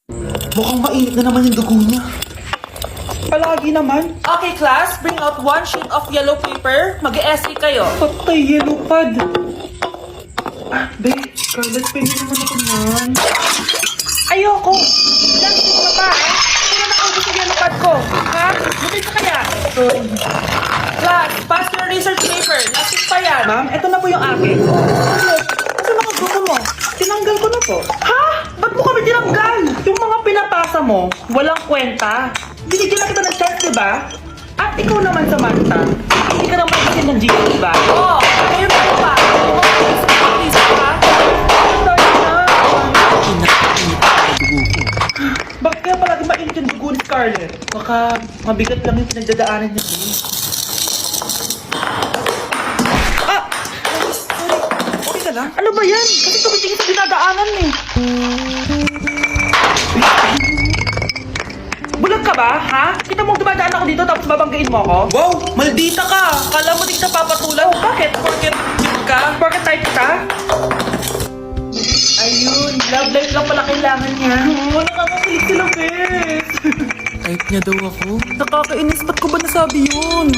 Mukhang mainit na naman yung dugo niya. Palagi naman. Okay, class, bring out one sheet of yellow paper. Mag-essay kayo. Patay, yellow pad. Babe, Scarlett, pwede naman ako yan. Ayoko! Last week na pa, eh? Sino nakaubos yung yellow pad ko? Ha? Butin ka kaya? Sorry. Class, pass your research paper. Last week pa yan. Ma'am, eto na po yung akin. Kasi nakagusto mo. Tinanggal ko na po. Ha? Ba't mo kami tinanggal? Yung mga pinapasa mo, walang kwenta. Binigyan na kita ng chance, diba? At ikaw naman, Samantha, hindi ka naman kasi ng GC, diba? Oo, ayun pa pa. Please, ha? Bakit kaya palagi mainit yung dugo ni Scarlett? Baka mabigat lang yung pinagdadaanan niya. Ah! Sorry. Okay ka lang? Ano ba yan? Kasi tumitingin sa dinadaanan eh. Bulag ka ba, ha? Kita mong dumadaan ako dito tapos babanggain mo ako? Wow, maldita ka. Kala mo di kita papatulan. Oh, bakit? Porket cute ka. Bakit type ka? Ayun, love life lang pala kailangan niya. Oo, nakakakilig sila, bes. Type niya daw ako. Nakakainis, ba't ko ba nasabi yun?